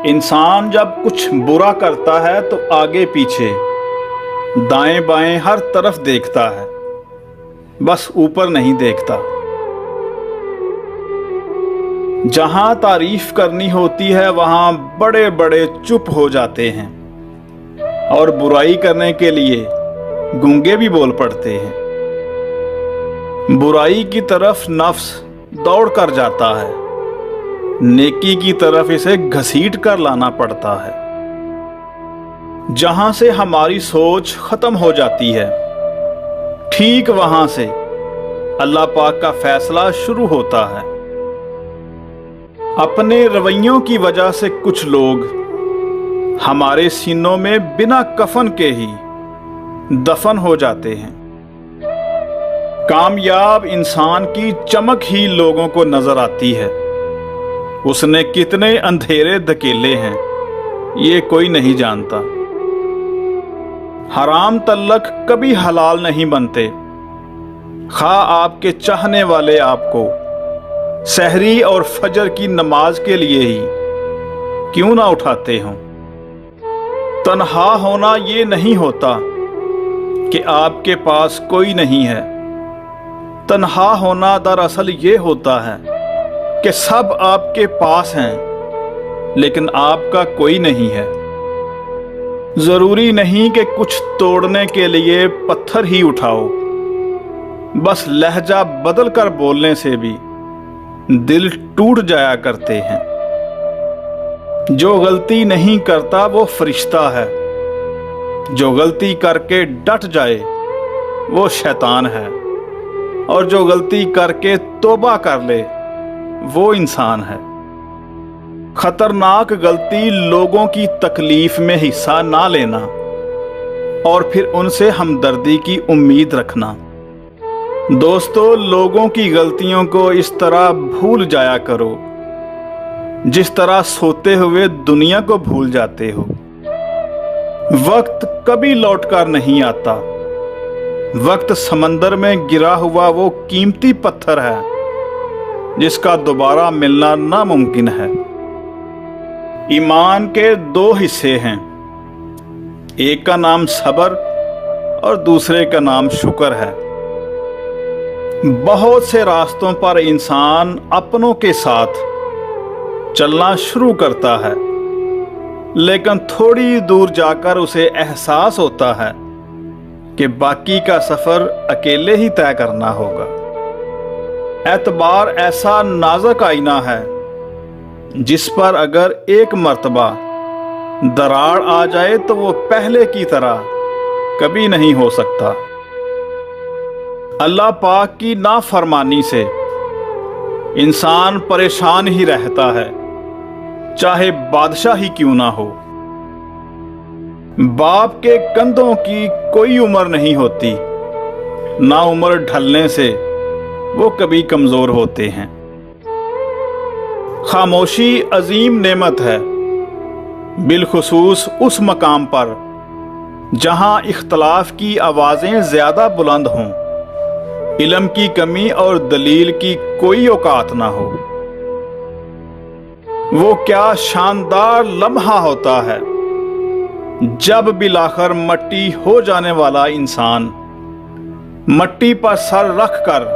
انسان جب کچھ برا کرتا ہے تو آگے پیچھے دائیں بائیں ہر طرف دیکھتا ہے، بس اوپر نہیں دیکھتا۔ جہاں تعریف کرنی ہوتی ہے وہاں بڑے بڑے چپ ہو جاتے ہیں، اور برائی کرنے کے لیے گونگے بھی بول پڑتے ہیں۔ برائی کی طرف نفس دوڑ کر جاتا ہے، نیکی کی طرف اسے گھسیٹ کر لانا پڑتا ہے۔ جہاں سے ہماری سوچ ختم ہو جاتی ہے، ٹھیک وہاں سے اللہ پاک کا فیصلہ شروع ہوتا ہے۔ اپنے رویوں کی وجہ سے کچھ لوگ ہمارے سینوں میں بنا کفن کے ہی دفن ہو جاتے ہیں۔ کامیاب انسان کی چمک ہی لوگوں کو نظر آتی ہے، اس نے کتنے اندھیرے دھکیلے ہیں یہ کوئی نہیں جانتا۔ حرام تعلق کبھی حلال نہیں بنتے، خواہ آپ کے چاہنے والے آپ کو سحری اور فجر کی نماز کے لیے ہی کیوں نہ اٹھاتے ہوں۔ تنہا ہونا یہ نہیں ہوتا کہ آپ کے پاس کوئی نہیں ہے، تنہا ہونا دراصل یہ ہوتا ہے کہ سب آپ کے پاس ہیں لیکن آپ کا کوئی نہیں ہے۔ ضروری نہیں کہ کچھ توڑنے کے لیے پتھر ہی اٹھاؤ، بس لہجہ بدل کر بولنے سے بھی دل ٹوٹ جایا کرتے ہیں۔ جو غلطی نہیں کرتا وہ فرشتہ ہے، جو غلطی کر کے ڈٹ جائے وہ شیطان ہے، اور جو غلطی کر کے توبہ کر لے وہ انسان ہے۔ خطرناک غلطی لوگوں کی تکلیف میں حصہ نہ لینا اور پھر ان سے ہمدردی کی امید رکھنا۔ دوستو، لوگوں کی غلطیوں کو اس طرح بھول جایا کرو جس طرح سوتے ہوئے دنیا کو بھول جاتے ہو۔ وقت کبھی لوٹ کر نہیں آتا، وقت سمندر میں گرا ہوا وہ قیمتی پتھر ہے جس کا دوبارہ ملنا ناممکن ہے۔ ایمان کے دو حصے ہیں، ایک کا نام صبر اور دوسرے کا نام شکر ہے۔ بہت سے راستوں پر انسان اپنوں کے ساتھ چلنا شروع کرتا ہے، لیکن تھوڑی دور جا کر اسے احساس ہوتا ہے کہ باقی کا سفر اکیلے ہی طے کرنا ہوگا۔ اعتبار ایسا نازک آئینہ ہے جس پر اگر ایک مرتبہ دراڑ آ جائے تو وہ پہلے کی طرح کبھی نہیں ہو سکتا۔ اللہ پاک کی نافرمانی سے انسان پریشان ہی رہتا ہے، چاہے بادشاہ ہی کیوں نہ ہو۔ باپ کے کندھوں کی کوئی عمر نہیں ہوتی، نہ عمر ڈھلنے سے وہ کبھی کمزور ہوتے ہیں۔ خاموشی عظیم نعمت ہے، بالخصوص اس مقام پر جہاں اختلاف کی آوازیں زیادہ بلند ہوں، علم کی کمی اور دلیل کی کوئی اوقات نہ ہو۔ وہ کیا شاندار لمحہ ہوتا ہے جب بالآخر مٹی ہو جانے والا انسان مٹی پر سر رکھ کر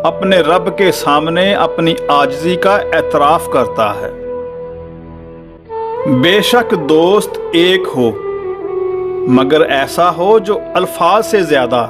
اپنے رب کے سامنے اپنی عاجزی کا اعتراف کرتا ہے۔ بے شک دوست ایک ہو، مگر ایسا ہو جو الفاظ سے زیادہ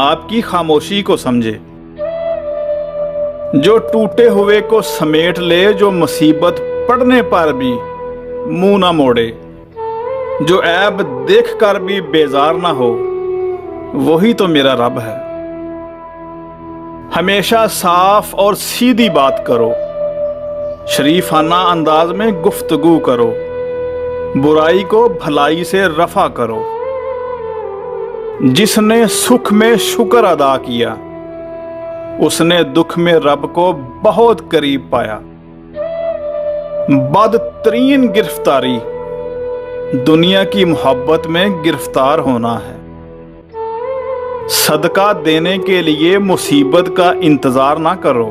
آپ کی خاموشی کو سمجھے، جو ٹوٹے ہوئے کو سمیٹ لے، جو مصیبت پڑنے پر بھی منہ نہ موڑے، جو عیب دیکھ کر بھی بیزار نہ ہو، وہی تو میرا رب ہے۔ ہمیشہ صاف اور سیدھی بات کرو، شریفانہ انداز میں گفتگو کرو، برائی کو بھلائی سے رفع کرو۔ جس نے سکھ میں شکر ادا کیا، اس نے دکھ میں رب کو بہت قریب پایا۔ بدترین گرفتاری دنیا کی محبت میں گرفتار ہونا ہے۔ صدقہ دینے کے لیے مصیبت کا انتظار نہ کرو،